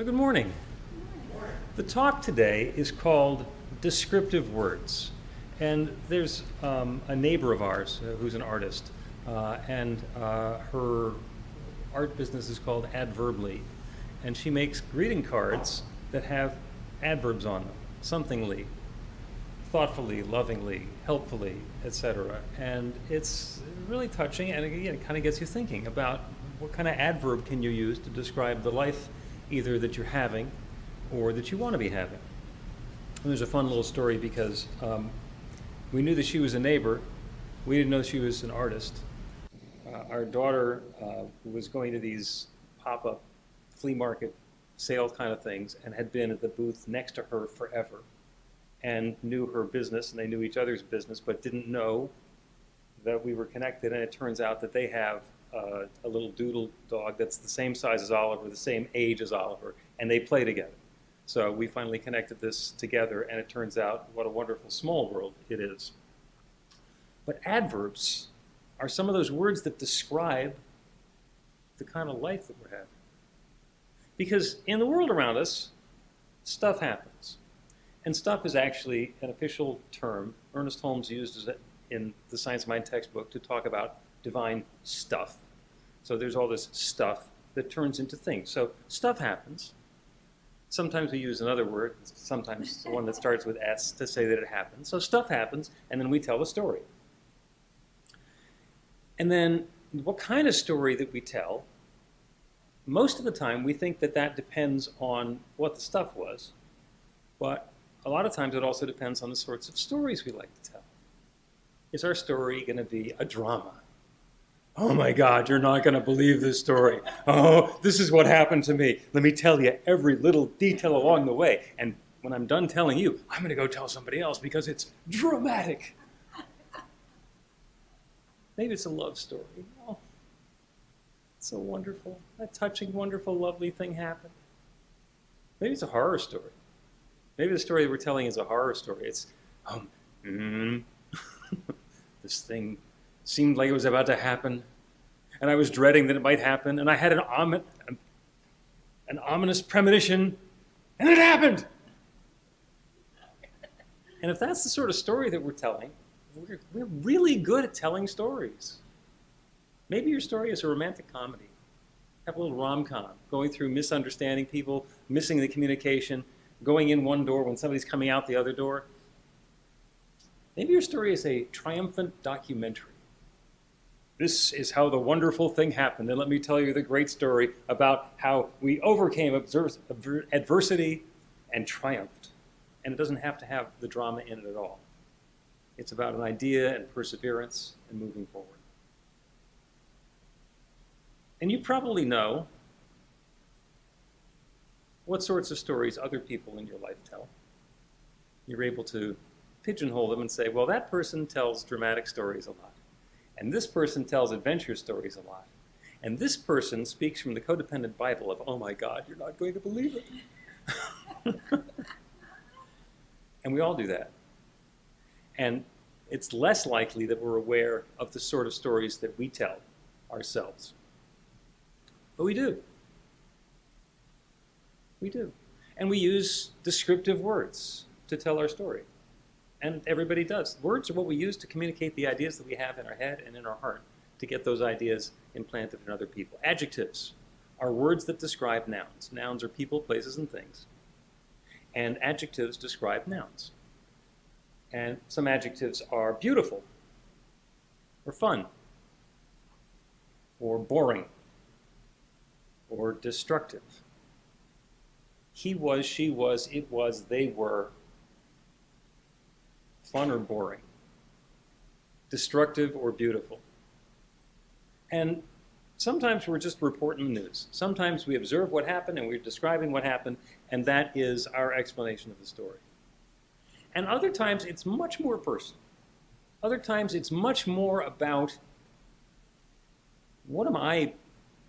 So good morning. The talk today is called Descriptive Words. And there's a neighbor of ours who's an artist, and her art business is called Adverbly. And she makes greeting cards that have adverbs on them, somethingly, thoughtfully, lovingly, helpfully, etc. And it's really touching, and again, it kind of gets you thinking about what kind of adverb can you use to describe the life either that you're having or that you want to be having. And there's a fun little story because we knew that she was a neighbor. We didn't know she was an artist. Our daughter was going to these pop-up flea market sale kind of things and had been at the booth next to her forever and knew her business, and they knew each other's business, but didn't know that we were connected. And it turns out that they have a little doodle dog that's the same size as Oliver, the same age as Oliver, and they play together. So we finally connected this together, and it turns out what a wonderful small world it is. But adverbs are some of those words that describe the kind of life that we're having. Because in the world around us, stuff happens. And stuff is actually an official term. Ernest Holmes uses it in the Science of Mind textbook to talk about divine stuff. So there's all this stuff that turns into things. So stuff happens. Sometimes we use another word, sometimes one that starts with S, to say that it happens. So stuff happens, and then we tell a story. And then what kind of story that we tell, most of the time we think that that depends on what the stuff was, but a lot of times it also depends on the sorts of stories we like to tell. Is our story going to be a drama? Oh my God, you're not going to believe this story. Oh, this is what happened to me. Let me tell you every little detail along the way. And when I'm done telling you, I'm going to go tell somebody else because it's dramatic. Maybe it's a love story. Oh, it's so wonderful. That touching, wonderful, lovely thing happened. Maybe it's a horror story. Maybe the story that we're telling is a horror story. It's, this thing seemed like it was about to happen, and I was dreading that it might happen, and I had an ominous premonition, and it happened. And if that's the sort of story that we're telling, we're really good at telling stories. Maybe your story is a romantic comedy. Have a little rom-com, going through misunderstanding people, missing the communication, going in one door when somebody's coming out the other door. Maybe your story is a triumphant documentary. This is how the wonderful thing happened, and let me tell you the great story about how we overcame adversity and triumphed. And it doesn't have to have the drama in it at all. It's about an idea and perseverance and moving forward. And you probably know what sorts of stories other people in your life tell. You're able to pigeonhole them and say, well, that person tells dramatic stories a lot. And this person tells adventure stories a lot. And this person speaks from the codependent Bible of, oh my God, you're not going to believe it. And we all do that. And it's less likely that we're aware of the sort of stories that we tell ourselves. But we do. We do. And we use descriptive words to tell our story. And everybody does. Words are what we use to communicate the ideas that we have in our head and in our heart to get those ideas implanted in other people. Adjectives are words that describe nouns. Nouns are people, places, and things. And adjectives describe nouns. And some adjectives are beautiful, or fun, or boring, or destructive. He was, she was, it was, they were. Fun or boring, destructive or beautiful. And sometimes we're just reporting the news. Sometimes we observe what happened and we're describing what happened, and that is our explanation of the story. And other times it's much more personal. Other times it's much more about what am I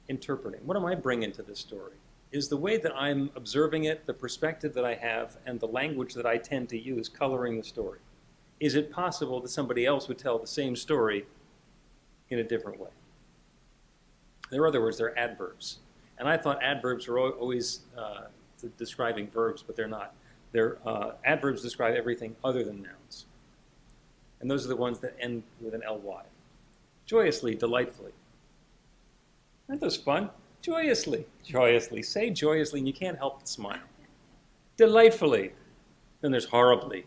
interpreting? What am I bringing to this story? Is the way that I'm observing it, the perspective that I have, and the language that I tend to use coloring the story? Is it possible that somebody else would tell the same story in a different way? In other words, they're adverbs. And I thought adverbs were always describing verbs, but they're not. They're adverbs describe everything other than nouns. And those are the ones that end with an ly. Joyously, delightfully. Aren't those fun? Joyously, joyously. Say joyously, and you can't help but smile. Delightfully. Then there's horribly,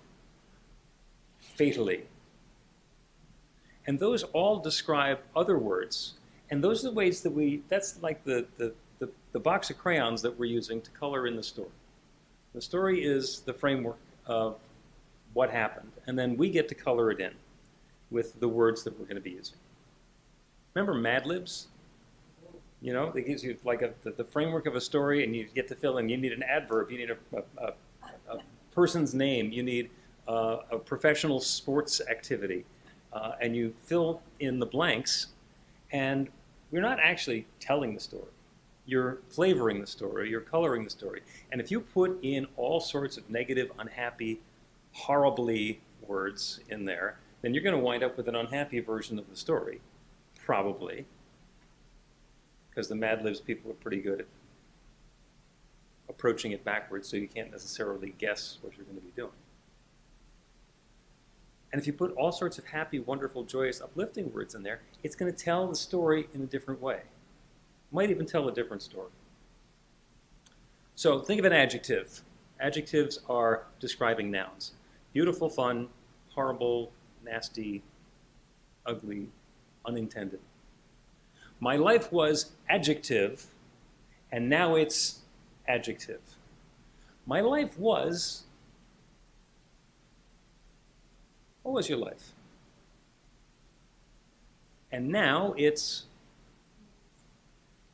fatally. And those all describe other words. And those are the ways that that's like the box of crayons that we're using to color in the story. The story is the framework of what happened. And then we get to color it in with the words that we're going to be using. Remember Mad Libs? You know, it gives you like the framework of a story, and you get to fill in. You need an adverb. You need a person's name. You need a professional sports activity. And you fill in the blanks, and you're not actually telling the story. You're flavoring the story. You're coloring the story. And if you put in all sorts of negative, unhappy, horribly words in there, then you're going to wind up with an unhappy version of the story, probably, because the Mad Libs people are pretty good at approaching it backwards, so you can't necessarily guess what you're going to be doing. And if you put all sorts of happy, wonderful, joyous, uplifting words in there, it's going to tell the story in a different way. Might even tell a different story. So think of an adjective. Adjectives are describing nouns. Beautiful, fun, horrible, nasty, ugly, unintended. My life was adjective, and now it's adjective. My life was... What was your life? And now it's...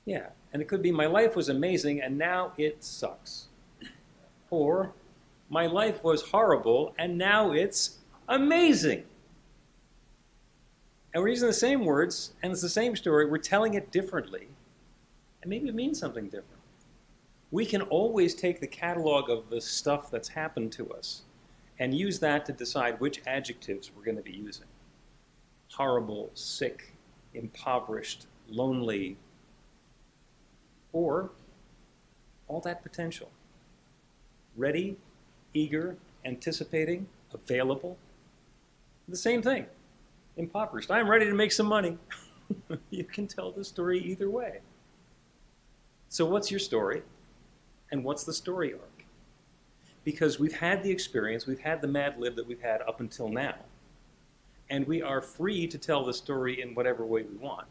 Yeah, and it could be my life was amazing, and now it sucks. Or my life was horrible, and now it's amazing. And we're using the same words, and it's the same story. We're telling it differently, and maybe it means something different. We can always take the catalog of the stuff that's happened to us and use that to decide which adjectives we're going to be using. Horrible, sick, impoverished, lonely, or all that potential. Ready, eager, anticipating, available. The same thing. Impoverished. I'm ready to make some money. You can tell the story either way. So what's your story? And what's the story arc? Because we've had the experience, we've had the Mad Lib that we've had up until now. And we are free to tell the story in whatever way we want.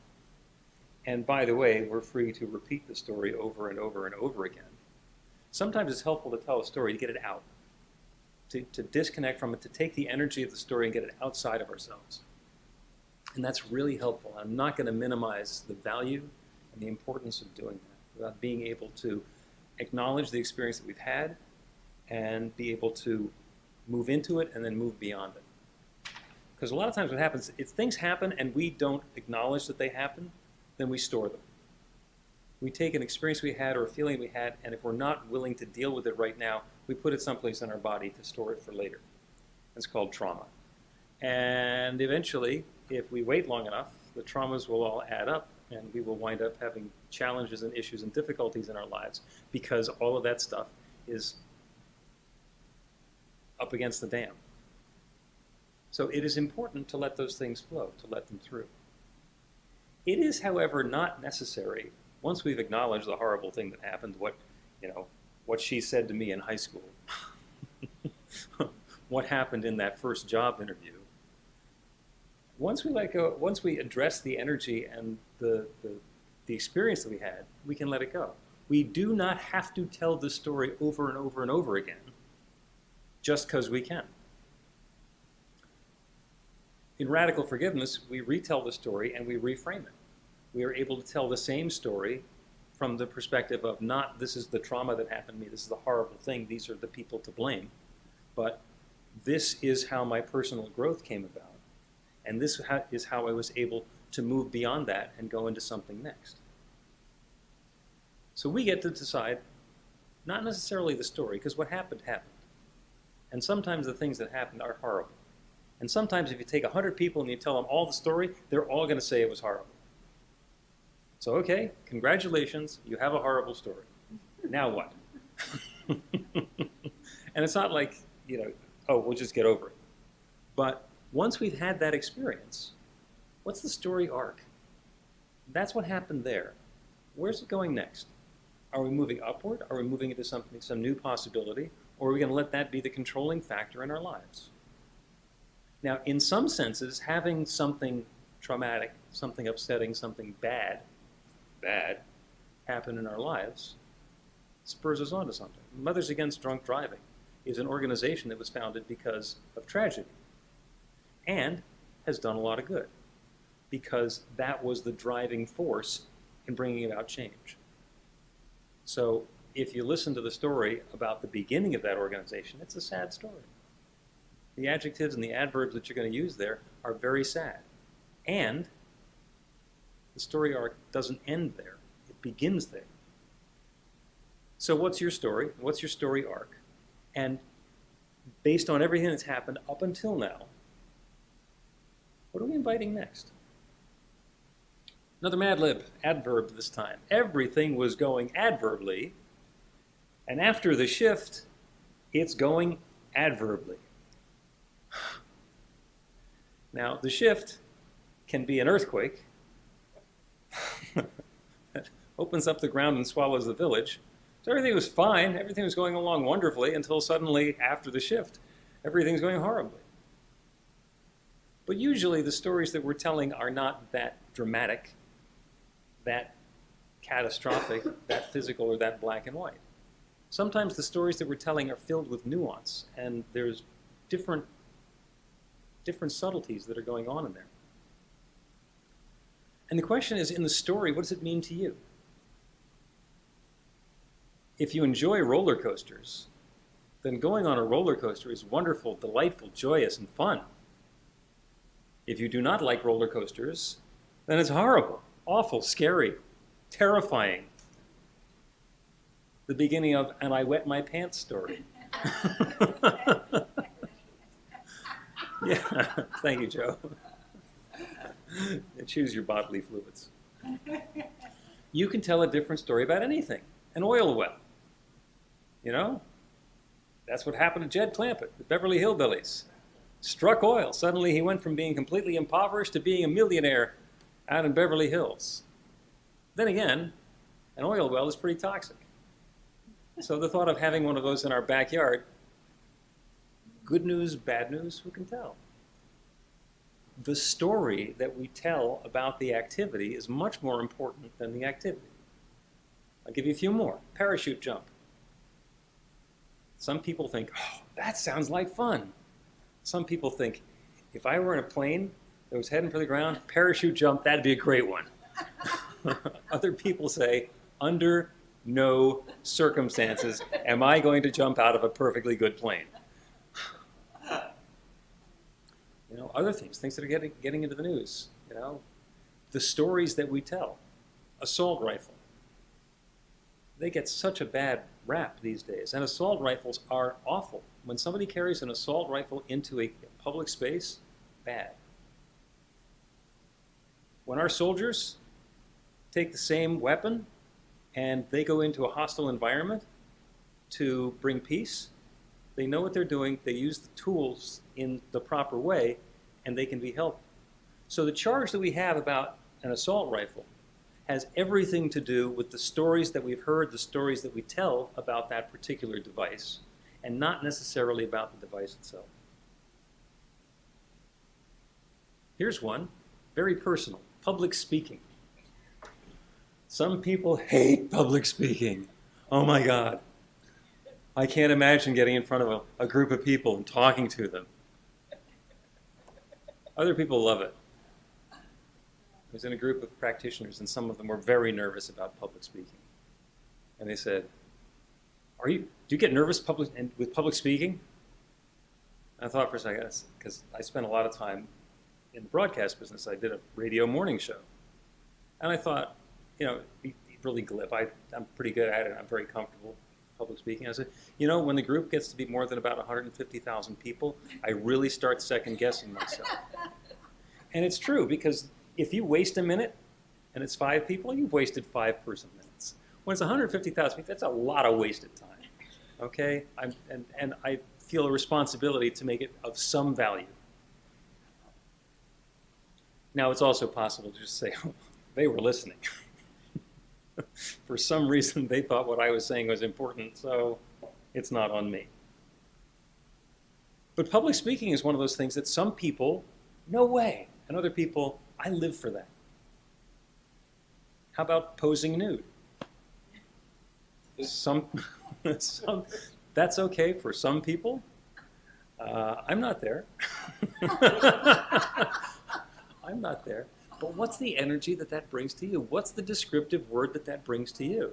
And by the way, we're free to repeat the story over and over and over again. Sometimes it's helpful to tell a story to get it out, to disconnect from it, to take the energy of the story and get it outside of ourselves. And that's really helpful. I'm not going to minimize the value and the importance of doing that, about being able to acknowledge the experience that we've had and be able to move into it and then move beyond it. Because a lot of times what happens, if things happen and we don't acknowledge that they happen, then we store them. We take an experience we had or a feeling we had, and if we're not willing to deal with it right now, we put it someplace in our body to store it for later. It's called trauma. And eventually, if we wait long enough, the traumas will all add up, and we will wind up having challenges and issues and difficulties in our lives because all of that stuff is up against the dam. So it is important to let those things flow, to let them through. It is, however, not necessary, once we've acknowledged the horrible thing that happened, what she said to me in high school, what happened in that first job interview. Once we let go, once we address the energy and the experience that we had, we can let it go. We do not have to tell this story over and over and over again, just because we can. In radical forgiveness, we retell the story and we reframe it. We are able to tell the same story from the perspective of not, this is the trauma that happened to me, this is the horrible thing, these are the people to blame, but this is how my personal growth came about. And this is how I was able to move beyond that and go into something next. So we get to decide, not necessarily the story, because what happened, happened. And sometimes the things that happened are horrible. And sometimes if you take 100 people and you tell them all the story, they're all going to say it was horrible. So okay, congratulations, you have a horrible story. Now what? And it's not like, oh, we'll just get over it. But once we've had that experience, what's the story arc? That's what happened there. Where's it going next? Are we moving upward? Are we moving into something, some new possibility? Or are we going to let that be the controlling factor in our lives? Now, in some senses, having something traumatic, something upsetting, something bad happen in our lives spurs us on to something. Mothers Against Drunk Driving is an organization that was founded because of tragedy and has done a lot of good because that was the driving force in bringing about change. So if you listen to the story about the beginning of that organization, it's a sad story. The adjectives and the adverbs that you're going to use there are very sad. And the story arc doesn't end there. It begins there. So what's your story? What's your story arc? And based on everything that's happened up until now, what are we inviting next? Another Mad Lib, adverb this time. Everything was going adverbly, and after the shift, it's going adverbly. Now, the shift can be an earthquake that opens up the ground and swallows the village. So everything was fine, everything was going along wonderfully until suddenly, after the shift, everything's going horribly. But usually the stories that we're telling are not that dramatic, that catastrophic, that physical, or that black and white. Sometimes the stories that we're telling are filled with nuance, and there's different subtleties that are going on in there. And the question is, in the story, what does it mean to you? If you enjoy roller coasters, then going on a roller coaster is wonderful, delightful, joyous, and fun. If you do not like roller coasters, then it's horrible, awful, scary, terrifying. The beginning of an I wet my pants story. Yeah, thank you, Joe. Choose your bodily fluids. You can tell a different story about anything. An oil well. That's what happened to Jed Clampett, the Beverly Hillbillies. Struck oil. Suddenly he went from being completely impoverished to being a millionaire out in Beverly Hills. Then again, an oil well is pretty toxic. So the thought of having one of those in our backyard, good news, bad news, who can tell? The story that we tell about the activity is much more important than the activity. I'll give you a few more. Parachute jump. Some people think, oh, that sounds like fun. Some people think, if I were in a plane that was heading for the ground, parachute jump, that'd be a great one. Other people say, under no circumstances am I going to jump out of a perfectly good plane. Other things that are getting into the news. The stories that we tell. Assault rifle. They get such a bad rap these days, and assault rifles are awful. When somebody carries an assault rifle into a public space, bad. When our soldiers take the same weapon and they go into a hostile environment to bring peace, they know what they're doing, they use the tools in the proper way, and they can be helped. So the charge that we have about an assault rifle has everything to do with the stories that we've heard, the stories that we tell about that particular device, and not necessarily about the device itself. Here's one, very personal, public speaking. Some people hate public speaking. Oh my God. I can't imagine getting in front of a group of people and talking to them. Other people love it. I was in a group of practitioners, and some of them were very nervous about public speaking. And they said, do you get nervous with public speaking? And I thought for a second, because I spent a lot of time in the broadcast business. I did a radio morning show. And I thought, be really glib. I'm pretty good at it. I'm very comfortable public speaking. I said, when the group gets to be more than about 150,000 people, I really start second guessing myself. And it's true, because if you waste a minute and it's 5 people, you've wasted 5 person minutes. When it's 150,000 people, that's a lot of wasted time. okay? And I feel a responsibility to make it of some value. Now, it's also possible to just say, oh, they were listening. For some reason, they thought what I was saying was important, so it's not on me. But public speaking is one of those things that some people, no way, and other people, I live for that. How about posing nude? That's okay for some people. I'm not there. I'm not there. But what's the energy that brings to you? What's the descriptive word that brings to you?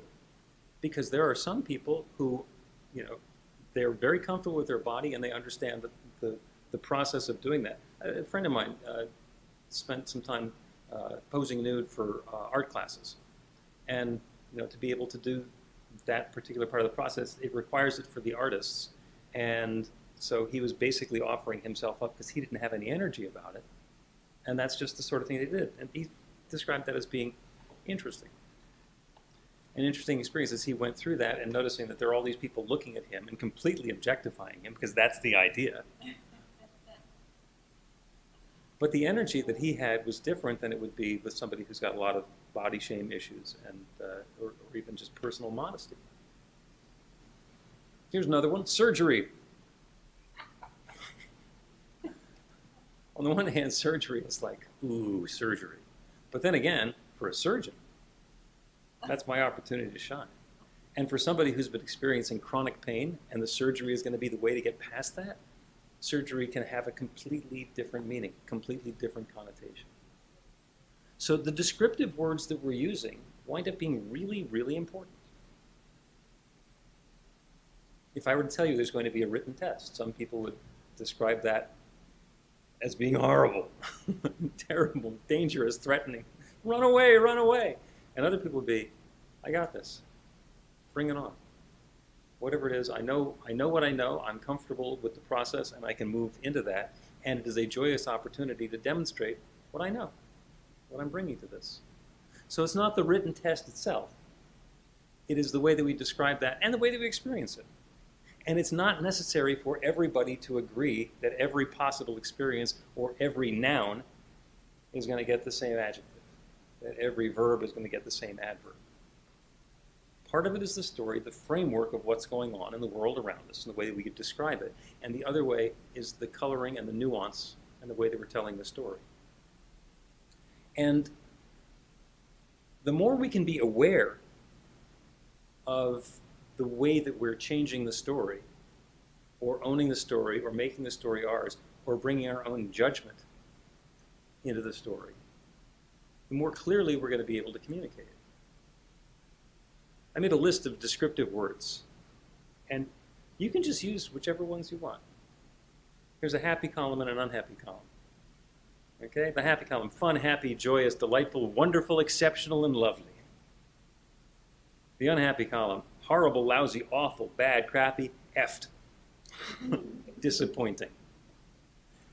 Because there are some people who, they're very comfortable with their body and they understand the process of doing that. A friend of mine spent some time posing nude for art classes. And, to be able to do that particular part of the process, it requires it for the artists. And so he was basically offering himself up because he didn't have any energy about it. And that's just the sort of thing they did. And he described that as being interesting. An interesting experience as he went through that and noticing that there are all these people looking at him and completely objectifying him, because that's the idea. But the energy that he had was different than it would be with somebody who's got a lot of body shame issues and or even just personal modesty. Here's another one, surgery. On the one hand, surgery is like, ooh, surgery. But then again, for a surgeon, that's my opportunity to shine. And for somebody who's been experiencing chronic pain and the surgery is going to be the way to get past that, surgery can have a completely different meaning, completely different connotation. So the descriptive words that we're using wind up being really, really important. If I were to tell you there's going to be a written test, some people would describe that as being horrible, terrible, dangerous, threatening. Run away, run away. And other people would be, I got this. Bring it on. Whatever it is, I know what I know, I'm comfortable with the process, and I can move into that. And it is a joyous opportunity to demonstrate what I know, what I'm bringing to this. So it's not the written test itself. It is the way that we describe that and the way that we experience it. And it's not necessary for everybody to agree that every possible experience or every noun is going to get the same adjective, that every verb is going to get the same adverb. Part of it is the story, the framework of what's going on in the world around us and the way that we could describe it. And the other way is the coloring and the nuance and the way that we're telling the story. And the more we can be aware of the way that we're changing the story, or owning the story, or making the story ours, or bringing our own judgment into the story, the more clearly we're going to be able to communicate it. I made a list of descriptive words, and you can just use whichever ones you want. Here's a happy column and an unhappy column. Okay, the happy column, fun, happy, joyous, delightful, wonderful, exceptional, and lovely. The unhappy column, horrible, lousy, awful, bad, crappy, effed. Disappointing.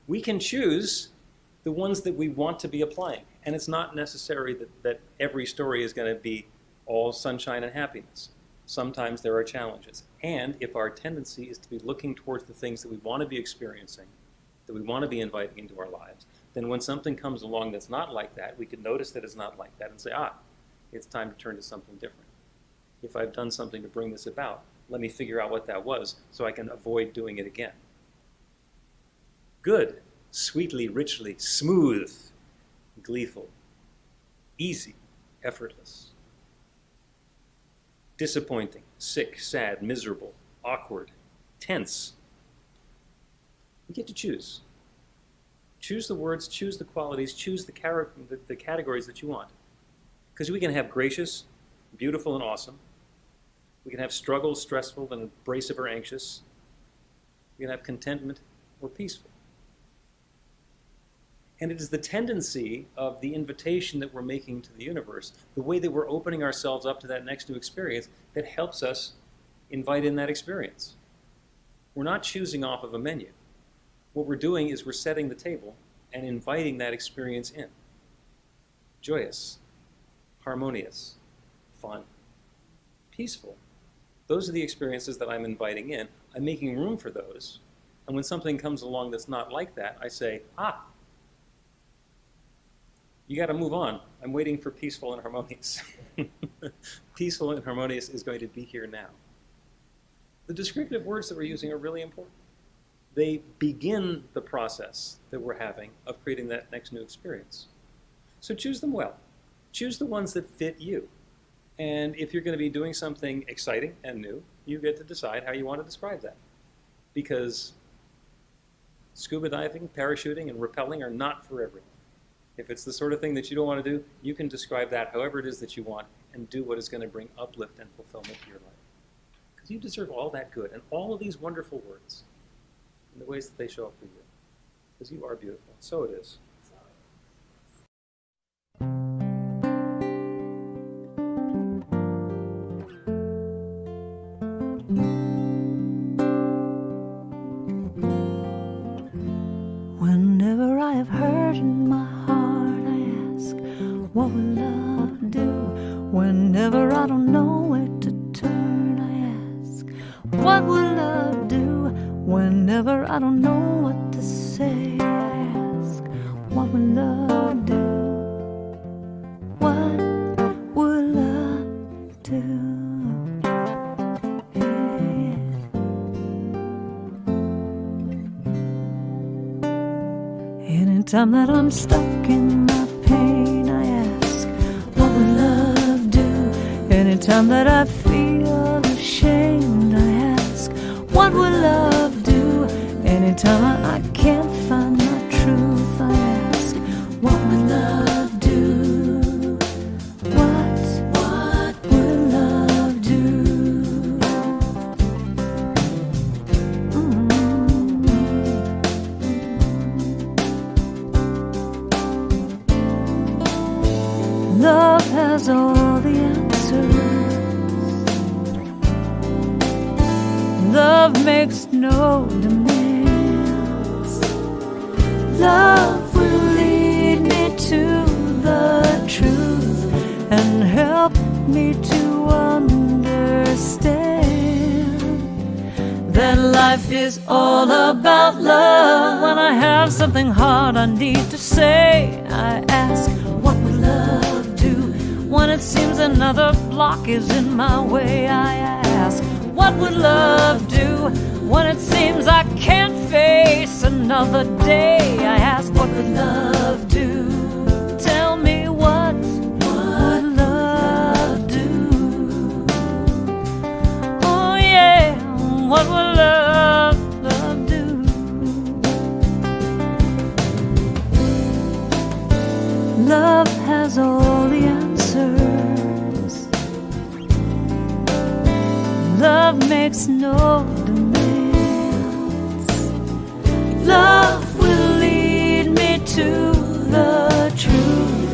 We can choose the ones that we want to be applying, and it's not necessary that every story is going to be all sunshine and happiness. Sometimes there are challenges. And if our tendency is to be looking towards the things that we want to be experiencing, that we want to be inviting into our lives, then when something comes along that's not like that, we can notice that it's not like that and say, it's time to turn to something different. If I've done something to bring this about, let me figure out what that was so I can avoid doing it again. Good, sweetly, richly, smooth, gleeful, easy, effortless. Disappointing, sick, sad, miserable, awkward, tense. You get to choose. Choose the words, choose the qualities, choose the categories that you want. Because we can have gracious, beautiful, and awesome. We can have struggle, stressful, and abrasive or anxious. We can have contentment or peaceful. And it is the tendency of the invitation that we're making to the universe, the way that we're opening ourselves up to that next new experience, that helps us invite in that experience. We're not choosing off of a menu. What we're doing is we're setting the table and inviting that experience in. Joyous, harmonious, fun, peaceful, Those are the experiences that I'm inviting in. I'm making room for those. And when something comes along that's not like that, I say, you got to move on. I'm waiting for peaceful and harmonious. Peaceful and harmonious is going to be here now. The descriptive words that we're using are really important. They begin the process that we're having of creating that next new experience. So choose them well. Choose the ones that fit you. And if you're going to be doing something exciting and new, you get to decide how you want to describe that. Because scuba diving, parachuting, and rappelling are not for everyone. If it's the sort of thing that you don't want to do, you can describe that however it is that you want and do what is going to bring uplift and fulfillment to your life. Because you deserve all that good and all of these wonderful words in the ways that they show up for you. Because you are beautiful. So it is. Whenever I have hurt in my heart, I ask, what will love do? Whenever I don't know where to turn, I ask, what will love do? Whenever I don't know what to say, I ask, what will love do? What will love do? Anytime that I'm stuck in my pain, I ask, what will love do? Anytime that I feel ashamed, I ask, what will love do? Anytime I can't find my truth, I ask, what will love do? What will love do? Love has all the answers. Love makes no demands. Love will lead me to the truth and help me to understand that life is all about love. When I have something hard I need to say, I ask, what will love do? When it seems another block is in my way, I ask, what would love do? When it seems I can't face another day, I ask, what would love do? Tell me what would love do? Oh yeah, what would love do? Love has all the answers. Love makes no demands. Love will lead me to the truth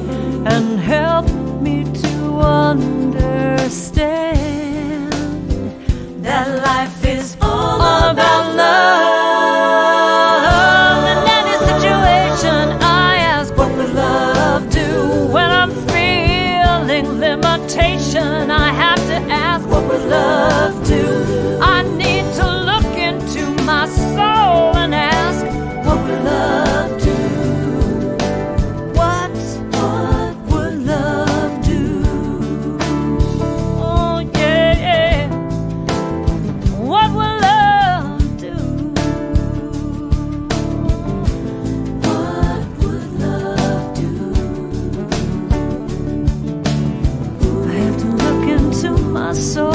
and help me to understand that life is all about love. In any situation, I ask, what will love do? When I'm feeling limitation, I have to ask, what will love do? I need to look into my soul and ask, what will love do? What would love do? Oh yeah, what will love do? What would love do? I have to look into my soul